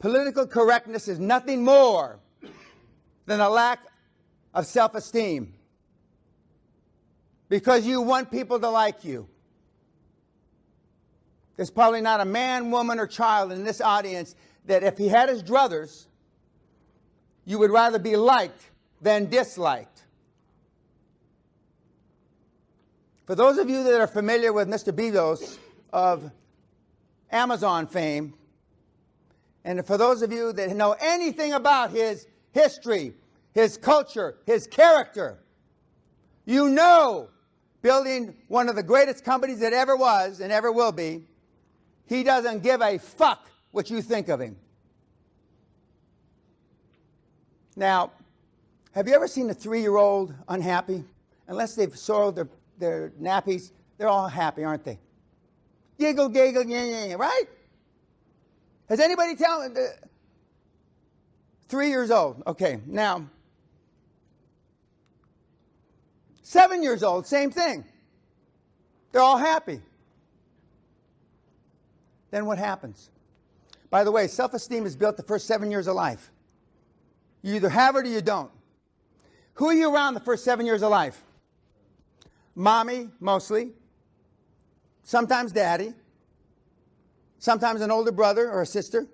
Political correctness is nothing more than a lack of self-esteem. Because you want people to like you. There's probably not a man, woman, or child in this audience that if he had his druthers, you would rather be liked than disliked. For those of you that are familiar with Mr. Bezos of Amazon fame, and for those of you that know anything about his history, his culture, his character, you know, building one of the greatest companies that ever was and ever will be, he doesn't give a fuck what you think of him. Now, have you ever seen a 3-year-old unhappy? Unless they've soiled their nappies, they're all happy, aren't they? Giggle, giggle, yeah, yeah, yeah, right? Has anybody tell me? 3 years old. Okay, now, 7 years old, same thing. They're all happy. Then what happens? By the way, self-esteem is built the first 7 years of life. You either have it or you don't. Who are you around the first 7 years of life? Mommy, mostly. Sometimes daddy. Sometimes an older brother or a sister.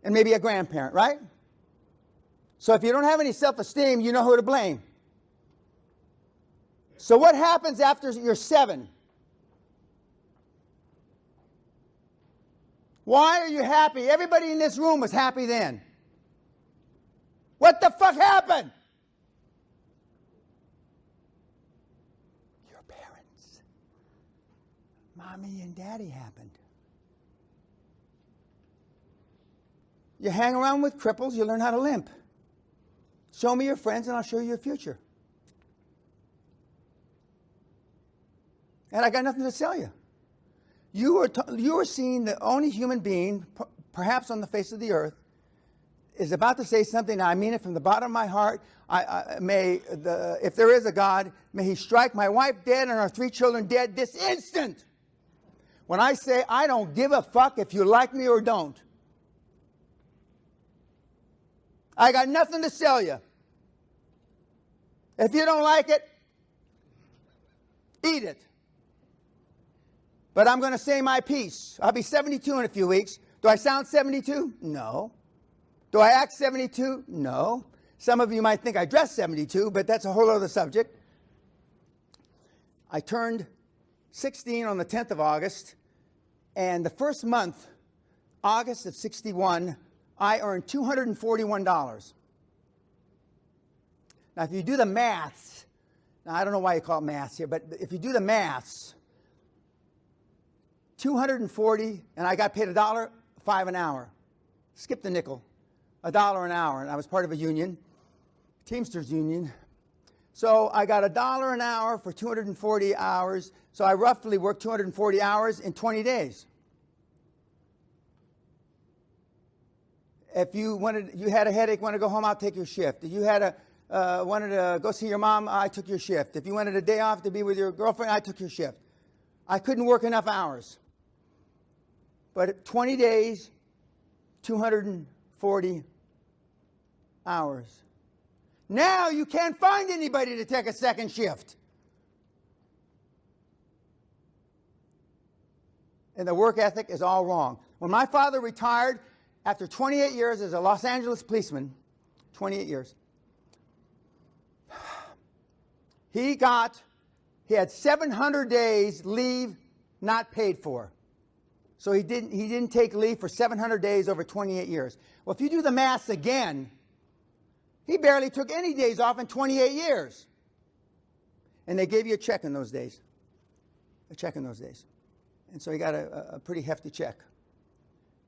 And maybe a grandparent, right? So if you don't have any self-esteem, you know who to blame. So what happens after you're 7? Why are you happy? Everybody in this room was happy then. What the fuck happened? Your parents. Mommy and daddy happened. You hang around with cripples, you learn how to limp. Show me your friends and I'll show you your future. And I got nothing to sell you. You are seeing the only human being, perhaps on the face of the earth, is about to say something. I mean it from the bottom of my heart. If there is a God, may He strike my wife dead and our 3 children dead this instant. When I say I don't give a fuck if you like me or don't. I got nothing to sell you. If you don't like it, eat it. But I'm going to say my piece. I'll be 72 in a few weeks. Do I sound 72? No. Do I act 72? No. Some of you might think I dress 72, but that's a whole other subject. I turned 16 on the 10th of August, and the first month, August of 61, I earned $241. Now, if you do the maths, now I don't know why you call it maths here, but if you do the maths, 240, and I got paid $1.05 an hour. Skip the nickel. $1 an hour, and I was part of a union, Teamsters union. So I got $1 an hour for 240 hours. So I roughly worked 240 hours in 20 days. If you had a headache, wanted to go home, I'll take your shift. If you had wanted to go see your mom, I took your shift. If you wanted a day off to be with your girlfriend, I took your shift. I couldn't work enough hours. But 20 days, 240 hours. Now you can't find anybody to take a second shift. And the work ethic is all wrong. When my father retired after 28 years as a Los Angeles policeman, 28 years, he had 700 days leave not paid for. So he didn't take leave for 700 days over 28 years. Well, if you do the maths again, he barely took any days off in 28 years. And they gave you a check in those days. A check in those days. And so he got a pretty hefty check.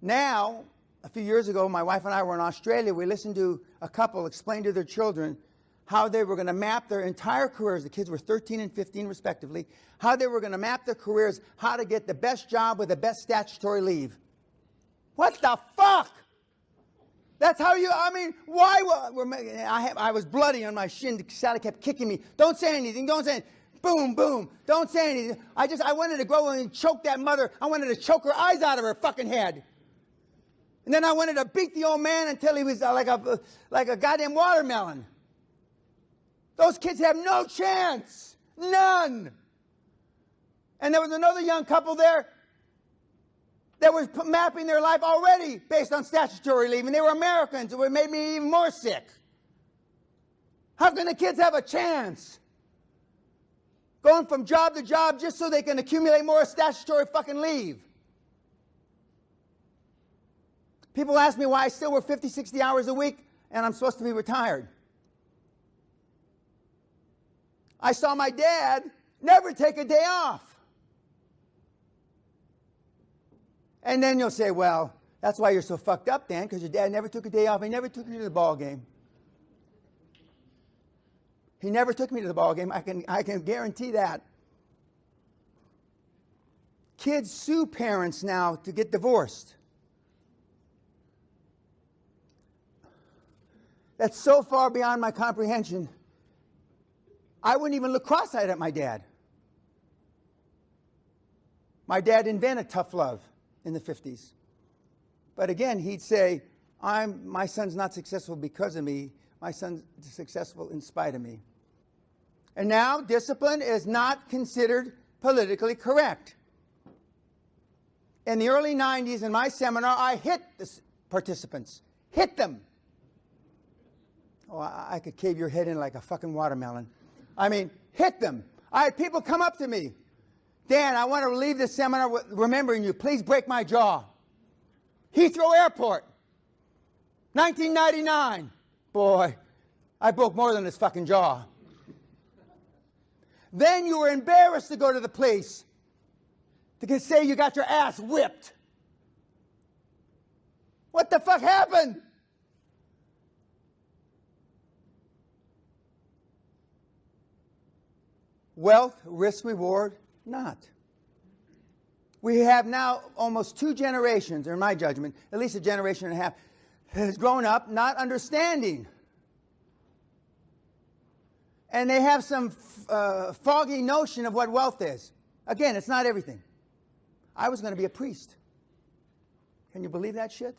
Now, a few years ago, my wife and I were in Australia. We listened to a couple explain to their children how they were going to map their entire careers. The kids were 13 and 15 respectively. How they were going to map their careers, how to get the best job with the best statutory leave. What the fuck? That's how why? I was bloody on my shin. Sally kept kicking me. Don't say anything. Don't say anything. Boom, boom. Don't say anything. I wanted to go and choke that mother. I wanted to choke her eyes out of her fucking head. And then I wanted to beat the old man until he was like a goddamn watermelon. Those kids have no chance. None. And there was another young couple there that was mapping their life already based on statutory leave. And they were Americans. It made me even more sick. How can the kids have a chance? Going from job to job just so they can accumulate more statutory fucking leave. People ask me why I still work 50, 60 hours a week and I'm supposed to be retired. I saw my dad never take a day off. And then you'll say, well, that's why you're so fucked up, Dan, because your dad never took a day off. He never took you to the ball game. He never took me to the ball game. I can guarantee that. Kids sue parents now to get divorced. That's so far beyond my comprehension. I wouldn't even look cross-eyed at my dad. My dad invented tough love in the 50s. But again, he'd say, my son's not successful because of me. My son's successful in spite of me. And now discipline is not considered politically correct. In the early 90s in my seminar, I hit the participants. Hit them. Oh, I could cave your head in like a fucking watermelon. I mean, hit them. I had people come up to me. Dan, I want to leave this seminar remembering you. Please break my jaw. Heathrow Airport, 1999. Boy, I broke more than his fucking jaw. Then you were embarrassed to go to the police to say you got your ass whipped. What the fuck happened? Wealth, risk, reward, not. We have now almost 2 generations, or in my judgment, at least a generation and a half, has grown up not understanding. And they have some foggy notion of what wealth is. Again, it's not everything. I was going to be a priest. Can you believe that shit?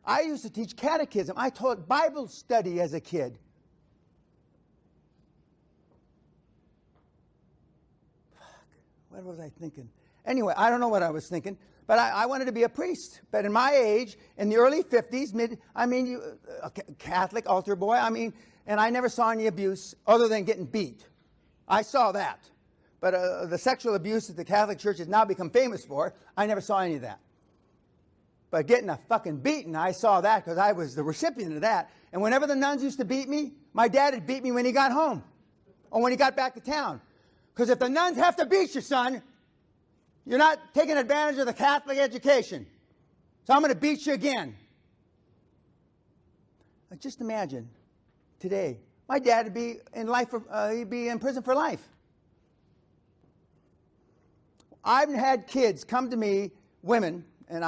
I used to teach catechism. I taught Bible study as a kid. What was I thinking? Anyway, I don't know what I was thinking, but I wanted to be a priest. But in my age, in the early 50s, a Catholic altar boy, and I never saw any abuse other than getting beat. I saw that. But the sexual abuse that the Catholic Church has now become famous for, I never saw any of that. But getting a fucking beating, I saw that because I was the recipient of that. And whenever the nuns used to beat me, my dad would beat me when he got home or when he got back to town. Because if the nuns have to beat you, son, you're not taking advantage of the Catholic education. So I'm going to beat you again. Just imagine today, my dad would be he'd be in prison for life. I've had kids come to me, women, and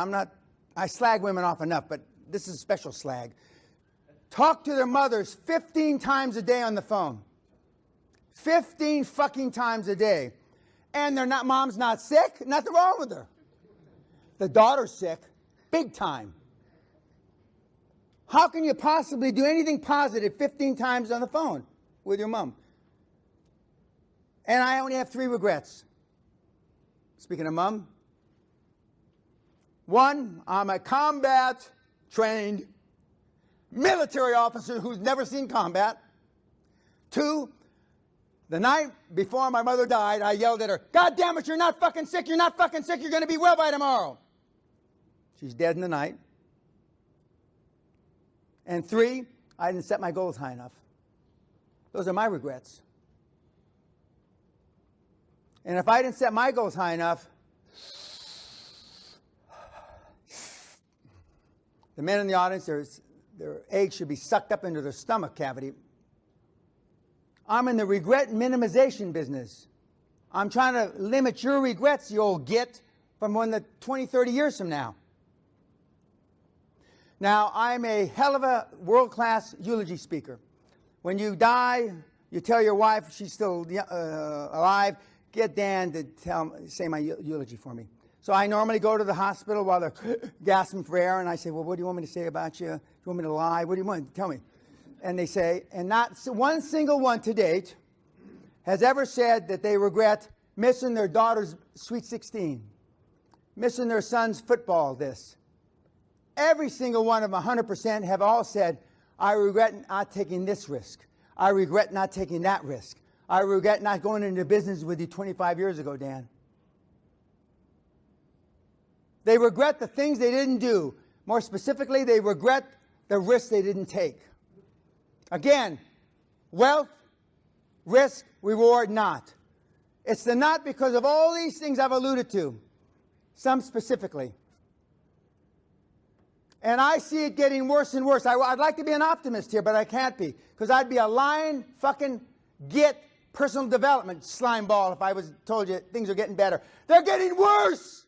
I slag women off enough, but this is a special slag. Talk to their mothers 15 times a day on the phone. 15 fucking times a day. And mom's not sick. Nothing wrong with her. The daughter's sick. Big time. How can you possibly do anything positive 15 times on the phone with your mom? And I only have 3 regrets. Speaking of mom. 1, I'm a combat-trained military officer who's never seen combat. 2, the night before my mother died, I yelled at her, God damn it, you're not fucking sick, you're not fucking sick, you're going to be well by tomorrow. She's dead in the night. And 3, I didn't set my goals high enough. Those are my regrets. And if I didn't set my goals high enough, the men in the audience, their eggs should be sucked up into their stomach cavity. I'm in the regret minimization business. I'm trying to limit your regrets, you old git, from 20, 30 years from now. Now, I'm a hell of a world-class eulogy speaker. When you die, you tell your wife she's still alive, get Dan to say my eulogy for me. So I normally go to the hospital while they're gasping for air, and I say, well, what do you want me to say about you? Do you want me to lie? What do you want? Tell me. And they say, and not one single one to date has ever said that they regret missing their daughter's Sweet 16, missing their son's football this. Every single one of them, 100%, have all said, I regret not taking this risk. I regret not taking that risk. I regret not going into business with you 25 years ago, Dan. They regret the things they didn't do. More specifically, they regret the risks they didn't take. Again, wealth, risk, reward, not. It's the not because of all these things I've alluded to, some specifically. And I see it getting worse and worse. I'd like to be an optimist here, but I can't be, because I'd be a lying fucking git personal development slime ball if I was told you things are getting better. They're getting worse.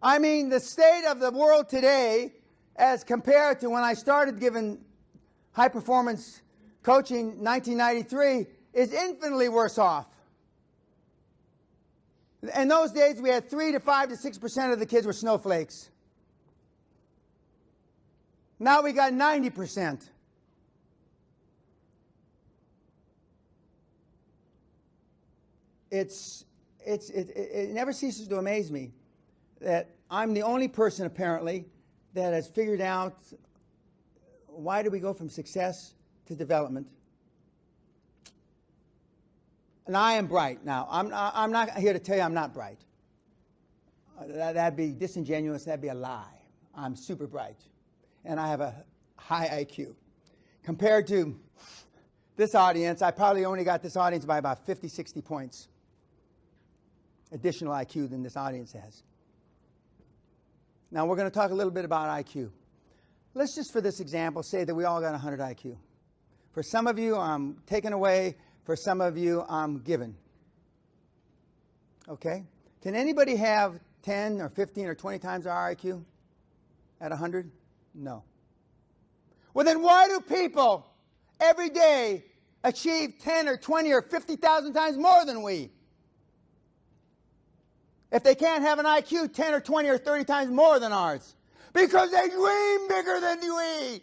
I mean, the state of the world today, as compared to when I started giving high-performance coaching in 1993, is infinitely worse off. In those days, we had 3 to 5 to 6% of the kids were snowflakes. Now we got 90%. It never ceases to amaze me that I'm the only person, apparently, that has figured out why do we go from success to development. And I am bright. Now, I'm not here to tell you I'm not bright. That'd be disingenuous. That'd be a lie. I'm super bright. And I have a high IQ. Compared to this audience, I probably only got this audience by about 50, 60 points. Additional IQ than this audience has. Now, we're going to talk a little bit about IQ. Let's just, for this example, say that we all got 100 IQ. For some of you, I'm taken away. For some of you, I'm given. Okay? Can anybody have 10 or 15 or 20 times our IQ at 100? No. Well, then why do people every day achieve 10 or 20 or 50,000 times more than we? If they can't have an IQ 10 or 20 or 30 times more than ours. Because they dream bigger than we.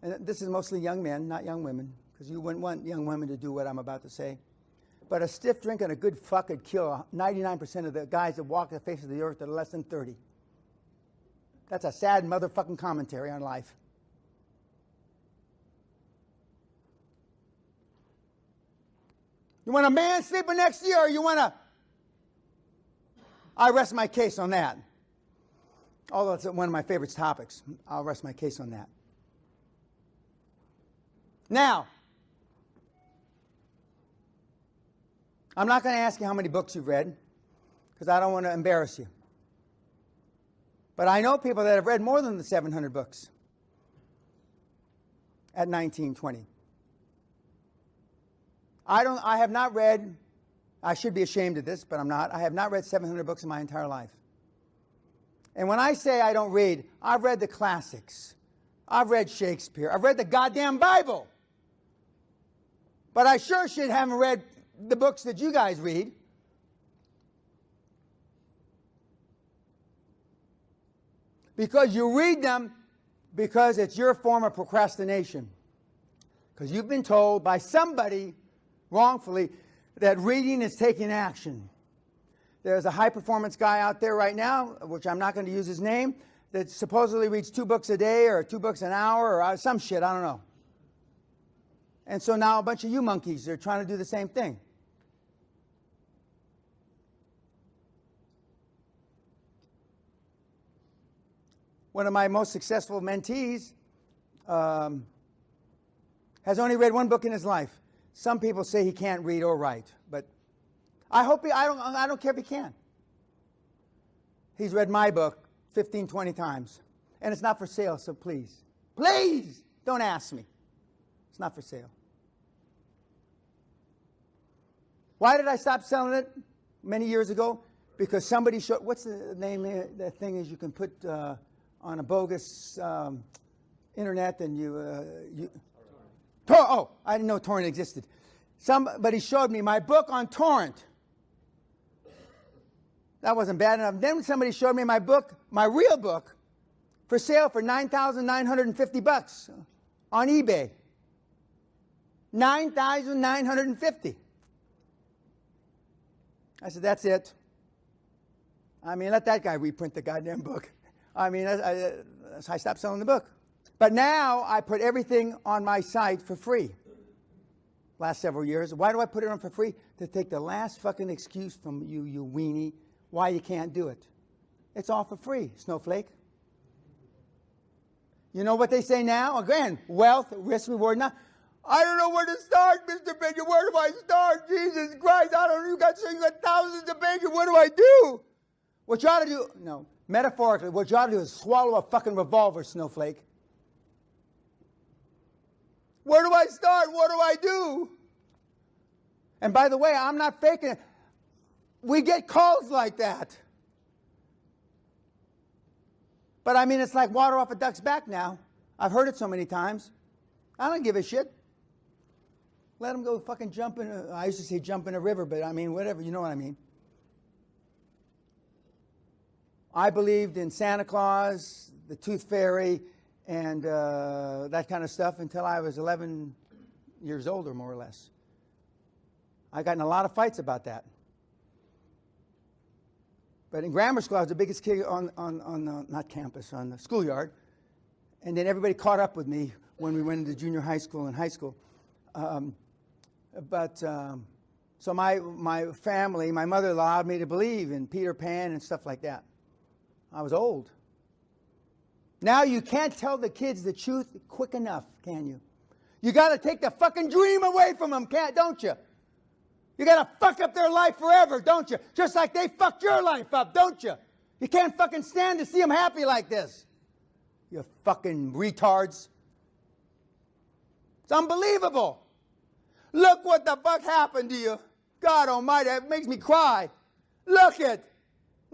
And this is mostly young men, not young women. Because you wouldn't want young women to do what I'm about to say. But a stiff drink and a good fuck could kill 99% of the guys that walk the face of the earth that are less than 30. That's a sad motherfucking commentary on life. You want a man sleeping next to you, or you want a... I rest my case on that. Although it's one of my favorite topics. I'll rest my case on that. Now, I'm not going to ask you how many books you've read, because I don't want to embarrass you. But I know people that have read more than the 700 books at 19, 20. I have not read, I should be ashamed of this, but I'm not. I have not read 700 books in my entire life. And when I say I don't read, I've read the classics. I've read Shakespeare. I've read the goddamn Bible. But I sure should haven't read the books that you guys read. Because you read them because it's your form of procrastination. Because you've been told by somebody, wrongfully, that reading is taking action. There's a high-performance guy out there right now, which I'm not going to use his name, that supposedly reads 2 books a day or 2 books an hour or some shit, I don't know. And so now a bunch of you monkeys are trying to do the same thing. One of my most successful mentees has only read 1 book in his life. Some people say he can't read or write, but I don't care if he can. He's read my book 15, 20 times. And it's not for sale, so please, please don't ask me. It's not for sale. Why did I stop selling it many years ago? Because somebody showed, what's the name of the thing is you can put on a bogus internet and I didn't know torrent existed. somebody showed me my book on torrent. That wasn't bad enough. Then somebody showed me my book, my real book, for sale for $9,950 on eBay. $9,950. I said, that's it. I mean, let that guy reprint the goddamn book. I mean, I stopped selling the book. But now I put everything on my site for free. Last several years. Why do I put it on for free? To take the last fucking excuse from you, you weenie, why you can't do it. It's all for free, snowflake. You know what they say now? Again, wealth, risk, reward. Now, I don't know where to start, Mr. Baker. Where do I start? Jesus Christ, I don't know. You got thousands of pages. What do I do? What you ought to do, no, metaphorically, what you ought to do is swallow a fucking revolver, snowflake. Where do I start? What do I do? And by the way, I'm not faking it. We get calls like that. But I mean, it's like water off a duck's back now. I've heard it so many times. I don't give a shit. Let them go fucking jump in I used to say jump in a river, but I mean, whatever, you know what I mean. I believed in Santa Claus, the Tooth Fairy, and that kind of stuff until I was 11 years older, more or less. I got in a lot of fights about that. But in grammar school, I was the biggest kid on not campus, on the schoolyard. And then everybody caught up with me when we went into junior high school and high school. So my family, my mother allowed me to believe in Peter Pan and stuff like that. I was old. Now you can't tell the kids the truth quick enough, can you? You got to take the fucking dream away from them, don't you? You got to fuck up their life forever, don't you? Just like they fucked your life up, don't you? You can't fucking stand to see them happy like this. You fucking retards. It's unbelievable. Look what the fuck happened to you. God almighty, it makes me cry. Look at.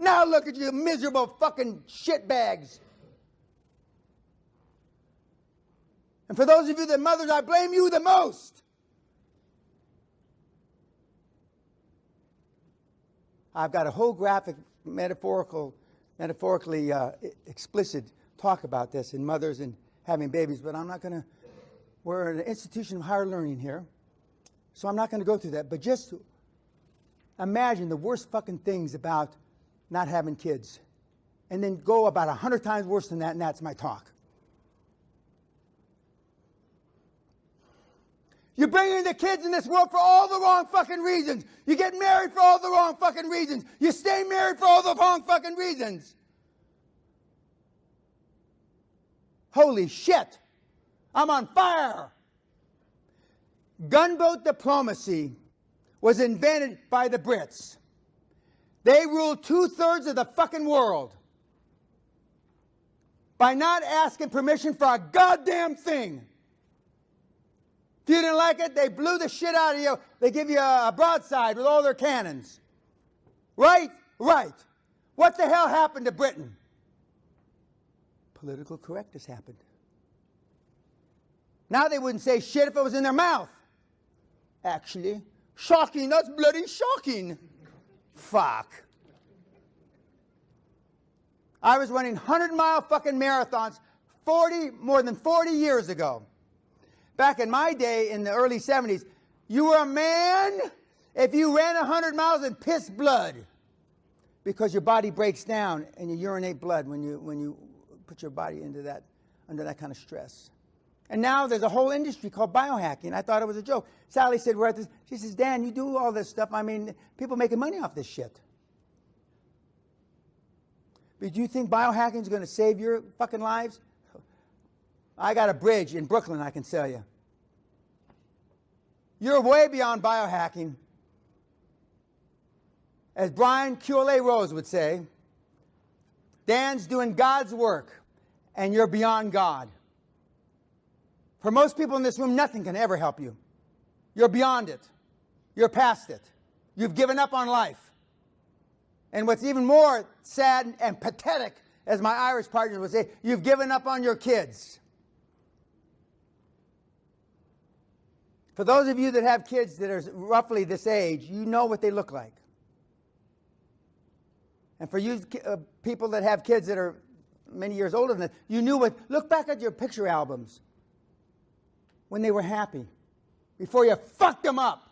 Now look at you miserable fucking shitbags. And for those of you that mothers, I blame you the most. I've got a whole graphic, metaphorically explicit talk about this in mothers and having babies, but I'm not going to, we're an institution of higher learning here, so I'm not going to go through that. But just imagine the worst fucking things about not having kids, and then go about 100 times worse than that, and that's my talk. You bring in the kids in this world for all the wrong fucking reasons. You get married for all the wrong fucking reasons. You stay married for all the wrong fucking reasons. Holy shit. I'm on fire. Gunboat diplomacy was invented by the Brits. They ruled 2/3 of the fucking world by not asking permission for a goddamn thing. If you didn't like it, they blew the shit out of you. They give you a broadside with all their cannons. Right? Right. What the hell happened to Britain? Political correctness happened. Now they wouldn't say shit if it was in their mouth. Actually, shocking. That's bloody shocking. Fuck. I was running 100-mile fucking marathons more than 40 years ago. Back in my day, in the early 70s, you were a man if you ran 100 miles and pissed blood, because your body breaks down and you urinate blood when you put your body into that, under that kind of stress. And now there's a whole industry called biohacking. I thought it was a joke. Sally said, we're at this. She says, Dan, you do all this stuff. I mean, people making money off this shit. But do you think biohacking is going to save your fucking lives? I got a bridge in Brooklyn I can sell you. You're way beyond biohacking. As Brian Q.L.A. Rose would say, Dan's doing God's work, and you're beyond God. For most people in this room, nothing can ever help you. You're beyond it. You're past it. You've given up on life. And what's even more sad and pathetic, as my Irish partners would say, you've given up on your kids. For those of you that have kids that are roughly this age, you know what they look like. And for you people that have kids that are many years older than that, you knew what. Look back at your picture albums when they were happy, before you fucked them up.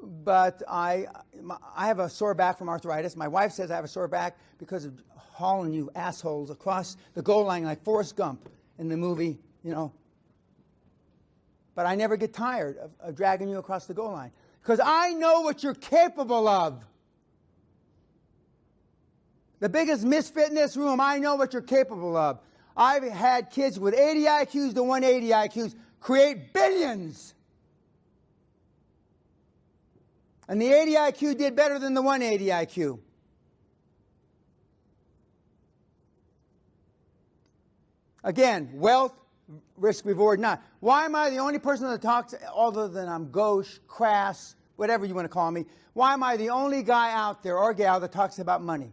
But I have a sore back from arthritis. My wife says I have a sore back because of hauling you assholes across the goal line like Forrest Gump in the movie, you know. But I never get tired of dragging you across the goal line because I know what you're capable of. The biggest misfit in this room, I know what you're capable of. I've had kids with 80 IQs to 180 IQs create billions. And the 80 IQ did better than the 180 IQ. Again, wealth, risk, reward, not. Why am I the only person that talks, other than I'm gauche, crass, whatever you want to call me, why am I the only guy out there or gal that talks about money?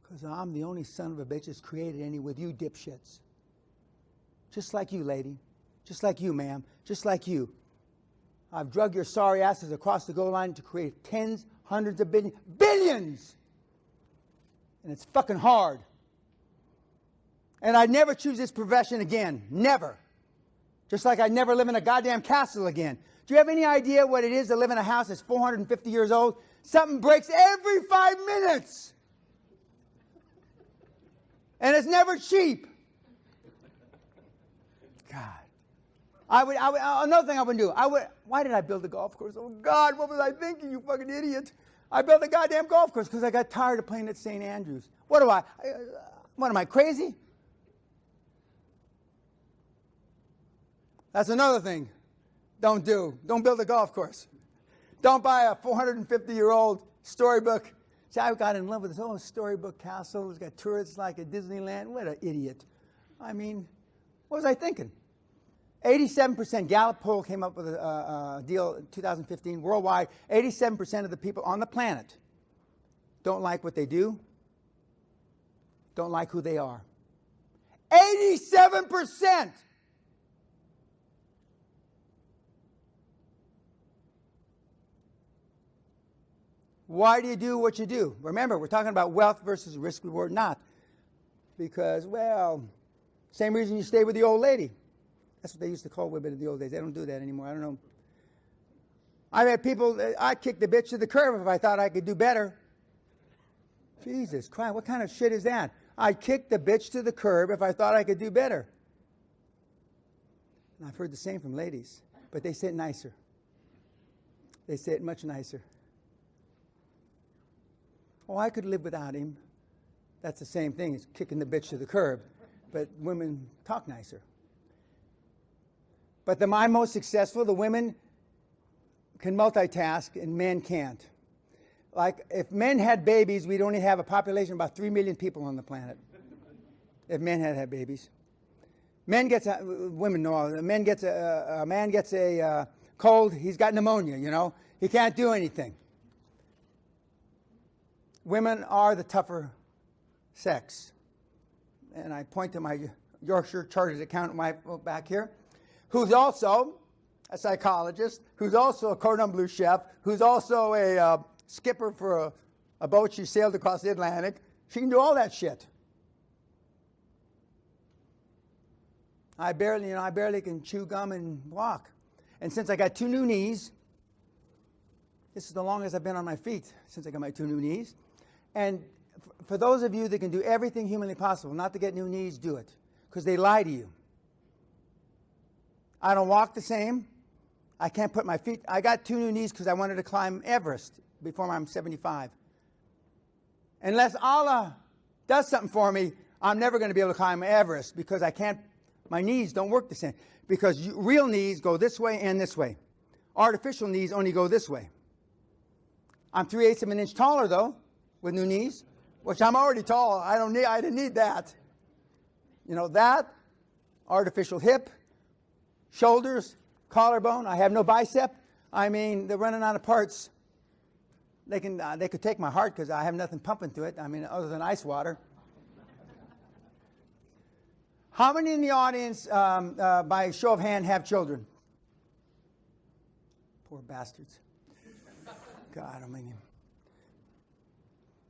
Because I'm the only son of a bitch that's created any with you dipshits. Just like you, lady. Just like you, ma'am. Just like you. I've drug your sorry asses across the goal line to create tens, hundreds of billions. And it's fucking hard. And I'd never choose this profession again. Never. Just like I'd never live in a goddamn castle again. Do you have any idea what it is to live in a house that's 450 years old? Something breaks every 5 minutes. And it's never cheap. God. Another thing I would do. Why did I build a golf course? Oh, God, what was I thinking, you fucking idiot? I built a goddamn golf course because I got tired of playing at St. Andrews. What am I, crazy? That's another thing. Don't build a golf course. Don't buy a 450-year-old storybook. See, I got in love with this whole storybook castle. It's got tourists like at Disneyland. What an idiot. I mean, what was I thinking? 87%, Gallup poll came up with a deal in 2015, worldwide, 87% of the people on the planet don't like what they do, don't like who they are. 87%! Why do you do what you do? Remember, we're talking about wealth versus risk, reward, not. Because, well, same reason you stay with the old lady. That's what they used to call women in the old days. They don't do that anymore. I don't know. I've had people, I'd kick the bitch to the curb if I thought I could do better. Jesus Christ, what kind of shit is that? I'd kick the bitch to the curb if I thought I could do better. And I've heard the same from ladies, but they say it nicer. They say it much nicer. Oh, I could live without him. That's the same thing as kicking the bitch to the curb. But women talk nicer. But I'm most successful, the women can multitask and men can't. Like, if men had babies, we'd only have a population of about 3 million people on the planet. If men had babies. Men gets a, women know, a man gets a cold, he's got pneumonia, you know. He can't do anything. Women are the tougher sex. And I point to my Yorkshire Chartered accountant wife back here, who's also a psychologist, who's also a cordon bleu chef, who's also a skipper for a boat she sailed across the Atlantic. She can do all that shit. I barely can chew gum and walk. And since I got 2 new knees, this is the longest I've been on my feet since I got my 2 new knees. And for those of you that can do everything humanly possible not to get new knees, do it. Because they lie to you. I don't walk the same. I can't put my feet. I got 2 new knees because I wanted to climb Everest before I'm 75. Unless Allah does something for me, I'm never going to be able to climb Everest because I can't. My knees don't work the same. Because real knees go this way and this way. Artificial knees only go this way. I'm 3/8 of an inch taller though, with new knees, which I'm already tall. I didn't need that. You know, that, artificial hip, shoulders, collarbone. I have no bicep. I mean, they're running out of parts. They could take my heart because I have nothing pumping to it. I mean, other than ice water. How many in the audience, by a show of hand, have children? Poor bastards. God, I mean,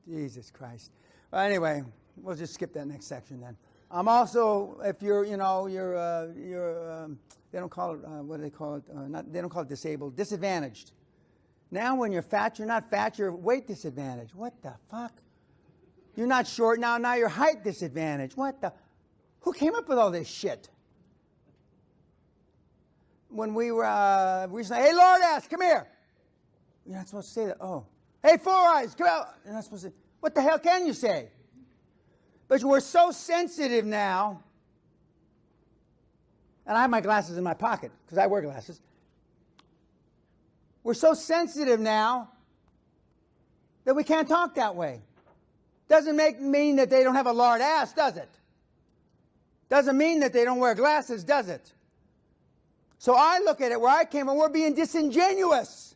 Jesus Christ. Well, anyway, we'll just skip that next section then. I'm also, if you're, they don't call it, what do they call it? They don't call it disabled, disadvantaged. Now when you're fat, you're not fat, you're weight disadvantaged. What the fuck? You're not short now you're height disadvantaged. What the? Who came up with all this shit? When we were saying, hey, Lord ass, come here. You're not supposed to say that. Oh. Hey, Four Eyes, come out. You're not supposed to say, what the hell can you say? But we're so sensitive now, and I have my glasses in my pocket because I wear glasses. We're so sensitive now that we can't talk that way. Doesn't mean that they don't have a lard ass, does it? Doesn't mean that they don't wear glasses, does it? So I look at it where I came from, we're being disingenuous.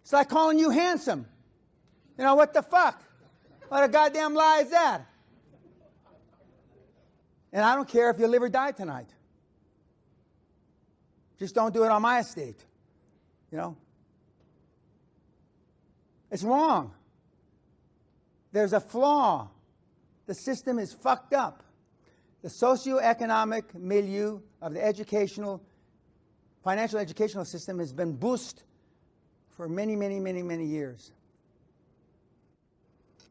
It's like calling you handsome. You know, what the fuck? What a goddamn lie is that? And I don't care if you live or die tonight. Just don't do it on my estate. You know? It's wrong. There's a flaw. The system is fucked up. The socioeconomic milieu of the financial educational system has been boosted for many, many, many, many years.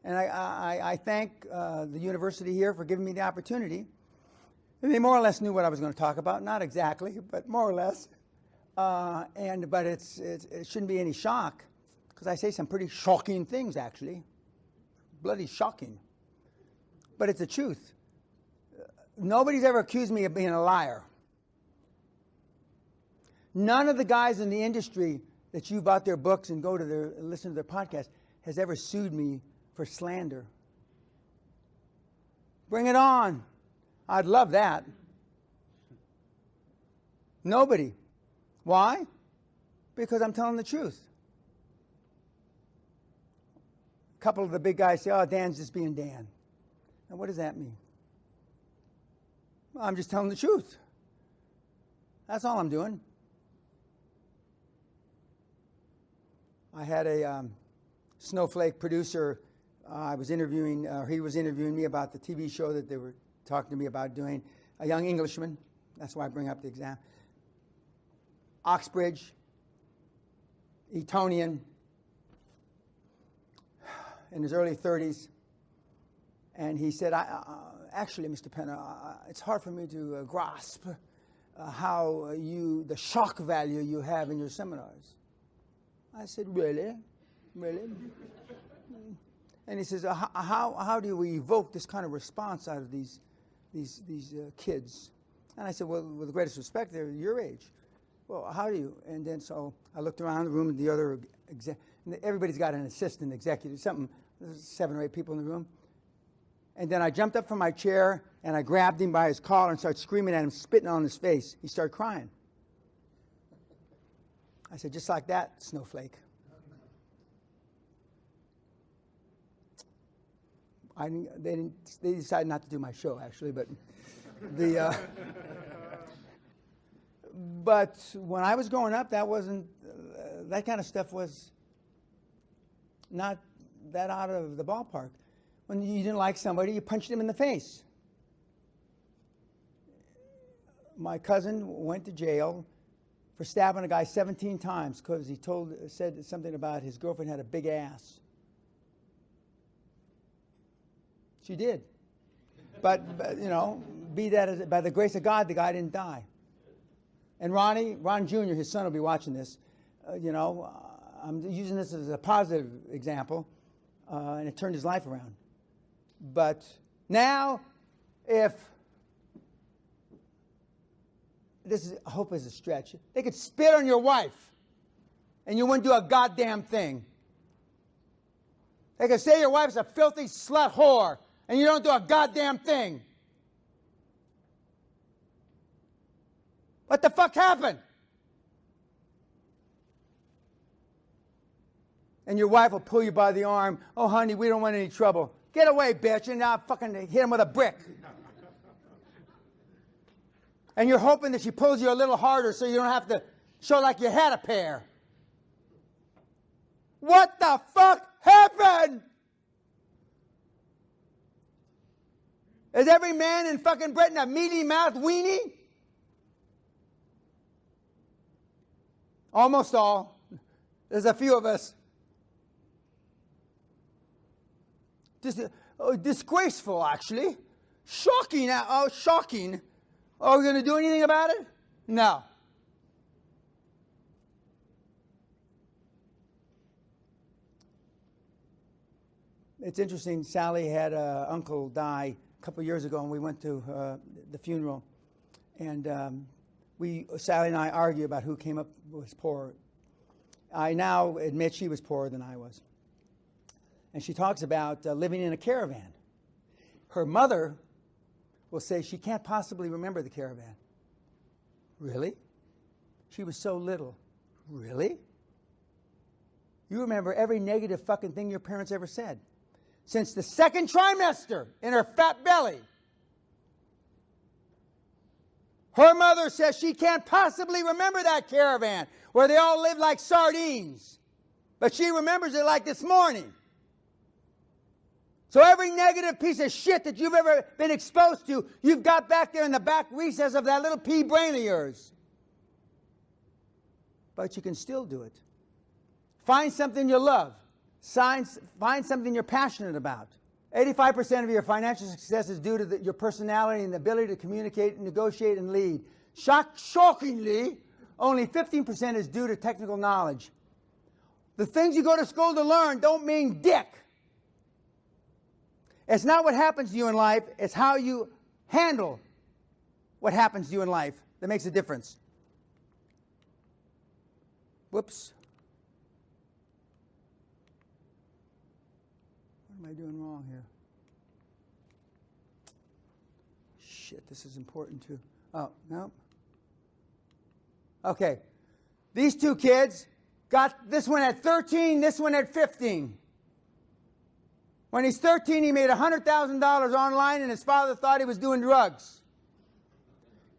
And I thank the university here for giving me the opportunity. And they more or less knew what I was going to talk about. Not exactly, but more or less. But it shouldn't be any shock, because I say some pretty shocking things, actually. Bloody shocking. But it's the truth. Nobody's ever accused me of being a liar. None of the guys in the industry that you bought their books and listen to their podcast has ever sued me for slander. Bring it on. I'd love that. Nobody. Why? Because I'm telling the truth. A couple of the big guys say, oh, Dan's just being Dan. Now, what does that mean? Well, I'm just telling the truth. That's all I'm doing. I had a snowflake producer. He was interviewing me about the TV show that they were talking to me about doing. A young Englishman. That's why I bring up the exam. Oxbridge, Etonian, in his early 30s. And he said, actually, Mr. Pena, it's hard for me to grasp how the shock value you have in your seminars. I said, really? Really? And he says, how do we evoke this kind of response out of these kids? And I said, well, with the greatest respect, they're your age. Well, how do you? And then so I looked around the room, and the other everybody's got an assistant executive, there's 7 or 8 people in the room. And then I jumped up from my chair, and I grabbed him by his collar and started screaming at him, spitting on his face. He started crying. I said, just like that, snowflake. They decided not to do my show, actually, but but when I was growing up, that wasn't that kind of stuff was not that out of the ballpark. When you didn't like somebody, you punched him in the face. My cousin went to jail for stabbing a guy 17 times because he said something about his girlfriend had a big ass. She did. But you know, be that as by the grace of God, the guy didn't die. And Ron Jr., his son will be watching this. I'm using this as a positive example, and it turned his life around. But now, if I hope is a stretch, they could spit on your wife, and you wouldn't do a goddamn thing. They could say your wife's a filthy slut whore, and you don't do a goddamn thing. What the fuck happened? And your wife will pull you by the arm. Oh, honey, we don't want any trouble. Get away, bitch, and now fucking hit him with a brick. And you're hoping that she pulls you a little harder so you don't have to show like you had a pair. What the fuck happened? Is every man in fucking Britain a mealy mouthed weenie? Almost all. There's a few of us. Disgraceful, actually. Shocking. Oh, shocking. Are we going to do anything about it? No. It's interesting. Sally had an uncle die a couple of years ago, and we went to the funeral. And Sally and I argue about who came up was poor. I now admit she was poorer than I was. And she talks about living in a caravan. Her mother will say she can't possibly remember the caravan. Really? She was so little. Really? You remember every negative fucking thing your parents ever said. Since the second trimester in her fat belly. Her mother says she can't possibly remember that caravan where they all lived like sardines. But she remembers it like this morning. So every negative piece of shit that you've ever been exposed to, you've got back there in the back recess of that little pea brain of yours. But you can still do it. Find something you love. Find something you're passionate about. 85% of your financial success is due to your personality and the ability to communicate, negotiate, and lead. Shockingly, only 15% is due to technical knowledge. The things you go to school to learn don't mean dick. It's not what happens to you in life, it's how you handle what happens to you in life that makes a difference. Whoops. What am I doing wrong here? Shit, this is important too. Oh, no. Okay. These two kids got this one at 13, this one at 15. When he's 13, he made $100,000 online, and his father thought he was doing drugs.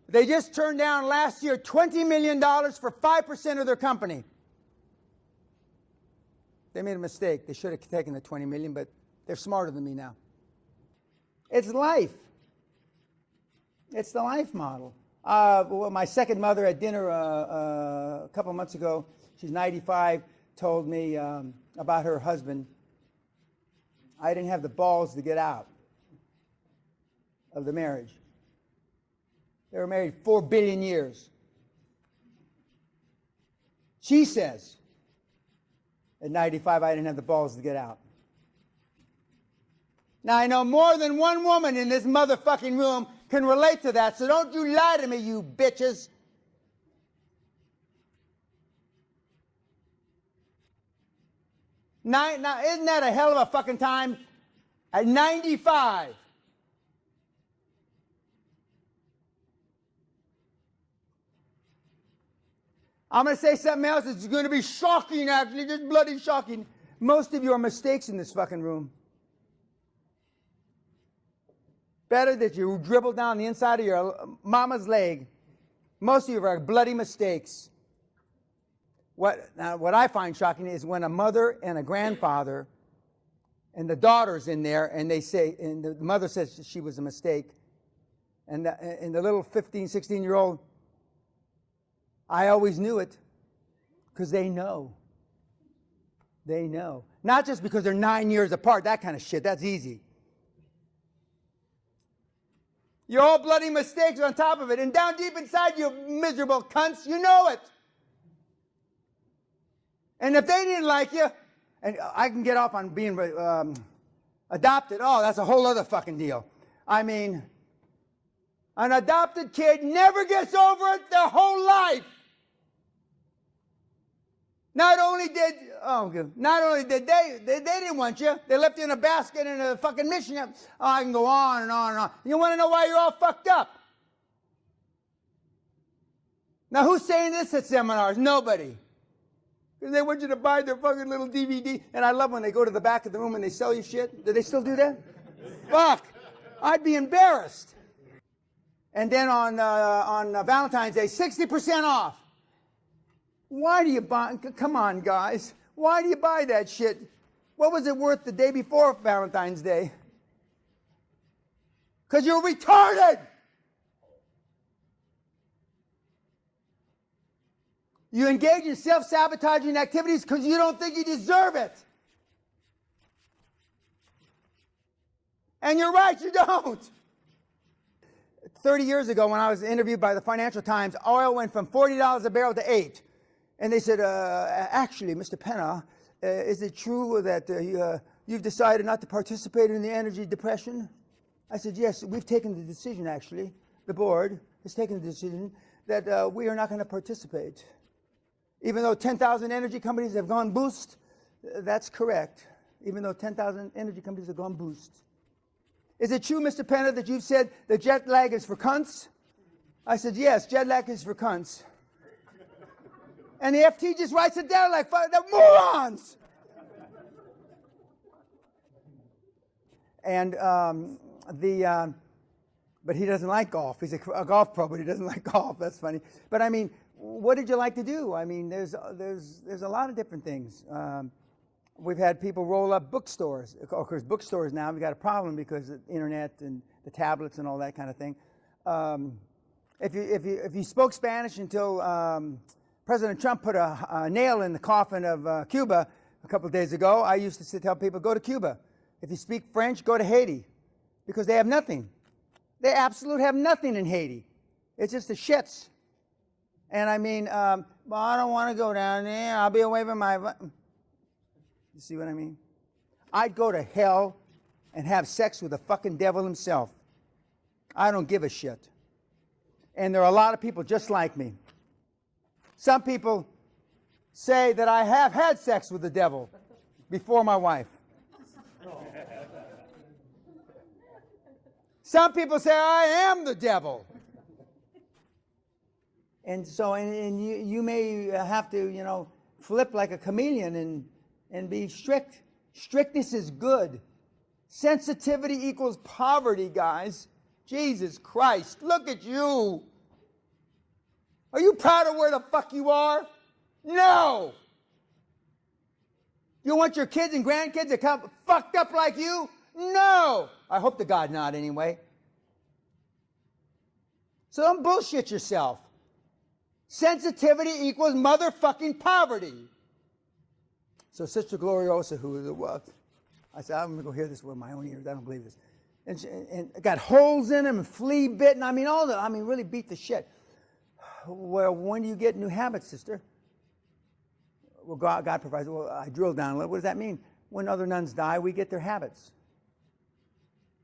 They just turned down last year $20 million for 5% of their company. They made a mistake. They should have taken the $20 million, but they're smarter than me now. It's life. It's the life model. Well, my second mother at dinner a couple months ago, she's 95, told me about her husband. I didn't have the balls to get out of the marriage. They were married 4 billion years. She says, at 95, I didn't have the balls to get out. Now, I know more than one woman in this motherfucking room can relate to that, so don't you lie to me, you bitches. Now, isn't that a hell of a fucking time? At 95. I'm going to say something else that's going to be shocking, actually, just bloody shocking. Most of you are mistakes in this fucking room. Better that you dribble down the inside of your mama's leg. Most of you are bloody mistakes. What I find shocking is when a mother and a grandfather and the daughter's in there and they say, and the mother says she was a mistake, and the little 15, 16-year-old, I always knew it, because they know. They know. Not just because they're 9 years apart, that kind of shit, that's easy. You're all bloody mistakes on top of it, and down deep inside you miserable cunts, you know it. And if they didn't like you, and I can get off on being adopted, oh, that's a whole other fucking deal. I mean, an adopted kid never gets over it their whole life. Not only did they didn't want you, they left you in a basket in a fucking mission. Oh, I can go on and on and on. You want to know why you're all fucked up? Now, who's saying this at seminars? Nobody. And they want you to buy their fucking little DVD. And I love when they go to the back of the room and they sell you shit. Do they still do that? Fuck. I'd be embarrassed. And then on Valentine's Day, 60% off. Why do you buy? Come on, guys. Why do you buy that shit? What was it worth the day before Valentine's Day? Because you're retarded. You engage in self-sabotaging activities because you don't think you deserve it. And you're right, you don't. 30 years ago, when I was interviewed by the Financial Times, oil went from $40 a barrel to $8. And they said, actually, Mr. Pena, is it true that you've decided not to participate in the energy depression? I said, yes, we've taken the decision, actually. The board has taken the decision that we are not going to participate. Even though 10,000 energy companies have gone boost, that's correct. Even though 10,000 energy companies have gone boost. Is it true, Mr. Pena, that you've said that jet lag is for cunts? I said, yes, jet lag is for cunts. And the FT just writes it down like, they're morons! And but he doesn't like golf. He's a golf pro, but he doesn't like golf. That's funny. But I mean, what did you like to do? I mean, there's a lot of different things. We've had people roll up bookstores. Of course, bookstores now, we've got a problem because of the internet and the tablets and all that kind of thing. If you spoke Spanish until President Trump put a nail in the coffin of Cuba a couple of days ago, I used to tell people, go to Cuba. If you speak French, go to Haiti, because they have nothing. They absolutely have nothing in Haiti. It's just the shits. And I mean, well, I don't want to go down there. I'll be away from my... You see what I mean? I'd go to hell and have sex with the fucking devil himself. I don't give a shit. And there are a lot of people just like me. Some people say that I have had sex with the devil before my wife. Some people say I am the devil. And so, and you may have to, you know, flip like a chameleon and be strict. Strictness is good. Sensitivity equals poverty, guys. Jesus Christ, look at you. Are you proud of where the fuck you are? No. You want your kids and grandkids to come fucked up like you? No. I hope to God not, anyway. So don't bullshit yourself. Sensitivity equals motherfucking poverty. So Sister Gloriosa, who was, I said, I'm going to go hear this with my own ears. I don't believe this. And got holes in them and flea bitten. I mean, really beat the shit. Well, when do you get new habits, sister? Well, God provides. Well, I drilled down a little. What does that mean? When other nuns die, we get their habits.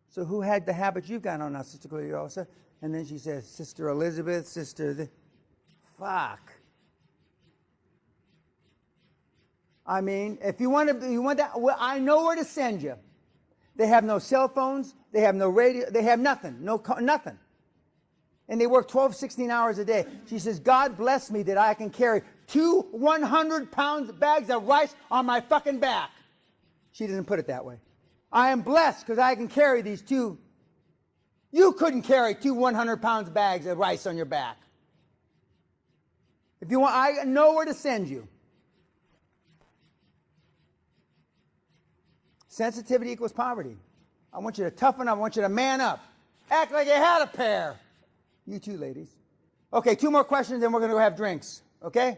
So who had the habits you've got on now, Sister Gloriosa? And then she says, Sister Elizabeth, Sister... Fuck. I mean, if you want that, well, I know where to send you. They have no cell phones. They have no radio. They have nothing. Nothing. And they work 12, 16 hours a day. She says, God bless me that I can carry 2 100-pound bags of rice on my fucking back. She doesn't put it that way. I am blessed because I can carry these 2. You couldn't carry 2 100-pound bags of rice on your back. If you want, I know where to send you. Sensitivity equals poverty. I want you to toughen up. I want you to man up. Act like you had a pair. You too, ladies. Okay, 2 more questions, then we're going to go have drinks. Okay?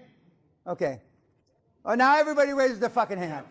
Okay. Oh, now everybody raises their fucking hand.